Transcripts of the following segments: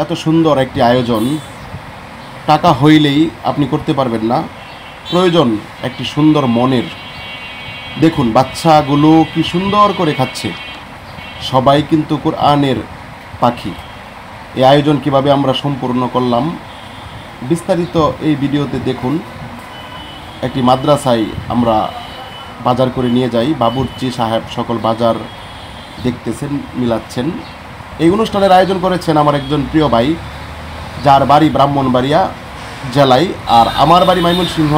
এত সুন্দর একটি আয়োজন টাকা হইলেই আপনি করতে পারবেন না, প্রয়োজন একটি সুন্দর মনের। দেখুন বাচ্চাগুলো কি সুন্দর করে খাচ্ছে, সবাই কিন্তু কোরআনের পাখি। এই আয়োজন কিভাবে আমরা সম্পূর্ণ করলাম বিস্তারিত এই ভিডিওতে দেখুন। একটি মাদ্রাসায় আমরা বাজার করে নিয়ে যাই, বাবুর্চি সাহেব সকল বাজার দেখতেছেন, মিলাচ্ছেন। এই অনুষ্ঠানের আয়োজন করেছেন আমার একজন প্রিয় ভাই, যার বাড়ি ব্রাহ্মণবাড়িয়া জেলায়, আর আমার বাড়ি ময়মনসিংহ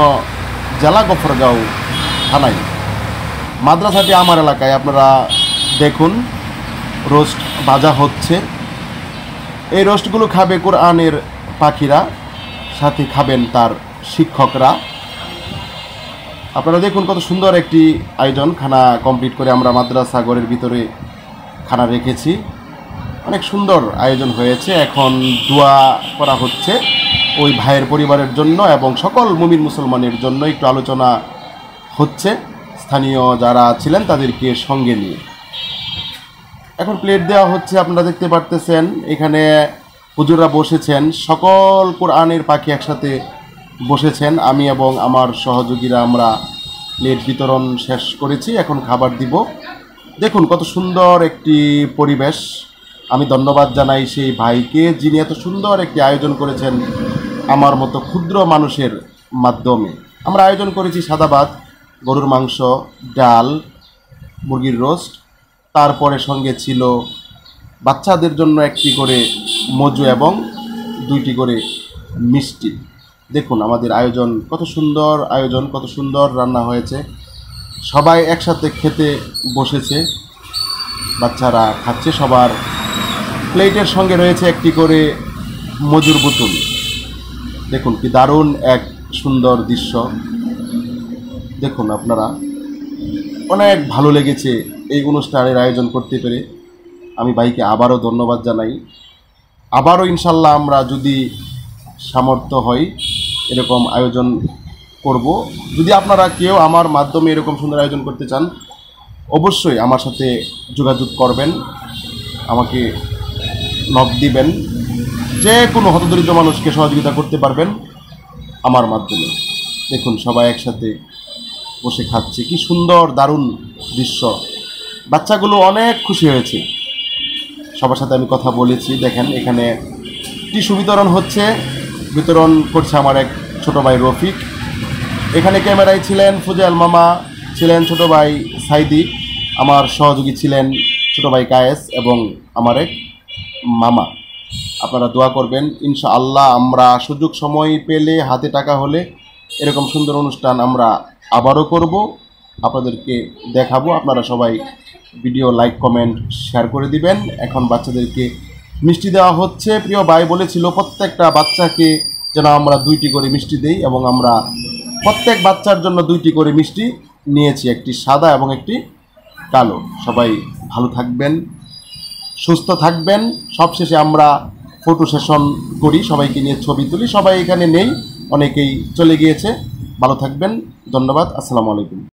জেলা গফরগাঁও থানায়। মাদ্রাসাটি আমার এলাকায়। আপনারা দেখুন রোস্ট ভাজা হচ্ছে। এই রোস্টগুলো খাবে কোরআনের পাখিরা, সাথে খাবেন তার শিক্ষকরা। আপনারা দেখুন কত সুন্দর একটি আয়োজন। খানা কমপ্লিট করে আমরা মাদ্রাসা ঘরের ভিতরে খানা রেখেছি। অনেক সুন্দর আয়োজন হয়েছে। এখন দোয়া করা হচ্ছে ওই ভাইয়ের পরিবারের জন্য এবং সকল মুমিন মুসলমানের জন্য। একটু আলোচনা হচ্ছে স্থানীয় যারা ছিলেন তাদেরকে সঙ্গে নিয়ে। এখন প্লেট দেওয়া হচ্ছে, আপনারা দেখতে পারতেছেন। এখানে হুজুররা বসেছেন, সকল কোরআনের পাখি একসাথে বসেছেন। আমি এবং আমার সহযোগীরা আমরা প্লেট বিতরণ শেষ করেছি, এখন খাবার দিব। দেখুন কত সুন্দর একটি পরিবেশ। আমি ধন্যবাদ জানাই সেই ভাইকে, যিনি এত সুন্দর একটি আয়োজন করেছেন আমার মতো ক্ষুদ্র মানুষের মাধ্যমে। আমরা আয়োজন করেছি সাদা ভাত, গরুর মাংস, ডাল, মুরগির রোস্ট, তারপরে সঙ্গে ছিল বাচ্চাদের জন্য একটি করে মজু এবং 2টি করে মিষ্টি। দেখুন আমাদের আয়োজন কত সুন্দর আয়োজন, কত সুন্দর রান্না হয়েছে। সবাই একসাথে খেতে বসেছে, বাচ্চারা খাচ্ছে। সবার প্লেটের সঙ্গে রয়েছে একটি করে মজুর বোতল। দেখুন কি দারুণ এক সুন্দর দৃশ্য। দেখুন আপনারা, অনেক ভালো লেগেছে এই অনুষ্ঠানের আয়োজন করতে পেরে। আমি ভাইকে আবারও ধন্যবাদ জানাই। আবারও ইনশাল্লাহ আমরা যদি সামর্থ্য হয় এরকম আয়োজন করব। যদি আপনারা কেউ আমার মাধ্যমে এরকম সুন্দর আয়োজন করতে চান, অবশ্যই আমার সাথে যোগাযোগ করবেন, আমাকে নক দিবেন। যে কোনো হতদরিদ্র মানুষকে সহযোগিতা করতে পারবেন আমার মাধ্যমে। দেখুন সবাই একসাথে বসে খাচ্ছে, কি সুন্দর দারুণ দৃশ্য। বাচ্চাগুলো অনেক খুশি হয়েছে, সবার সাথে আমি কথা বলেছি। দেখেন এখানে টিস্যু বিতরণ হচ্ছে, বিতরণ করছে আমার এক ছোটো ভাই রফিক। এখানে ক্যামেরায় ছিলেন ফুজাল মামা, ছিলেন ছোটো ভাই সাইদি, আমার সহযোগী ছিলেন ছোটো ভাই কায়েস এবং আমার এক মামা। আপনারা দোয়া করবেন ইনশাআল্লাহ। আমরা সুযোগ সময় পেলে, হাতে টাকা হলে এরকম সুন্দর অনুষ্ঠান আমরা আবারও করব, আপনাদেরকে দেখাবো। আপনারা সবাই ভিডিও লাইক কমেন্ট শেয়ার করে দিবেন। এখন বাচ্চাদেরকে মিষ্টি দেওয়া হচ্ছে। প্রিয় ভাই বলেছিল প্রত্যেকটা বাচ্চাকে যেন আমরা 2টি করে মিষ্টি দেই, এবং আমরা প্রত্যেক বাচ্চার জন্য 2টি করে মিষ্টি নিয়েছি, একটি সাদা এবং একটি কালো। সবাই ভালো থাকবেন, সুস্থ থাকবেন। সবশেষে আমরা ফটো সেশন করি, সবাইকে নিয়ে ছবি তুলি। সবাই এখানে নেই, অনেকেই চলে গিয়েছে। ভালো থাকবেন, ধন্যবাদ, আসসালামু আলাইকুম।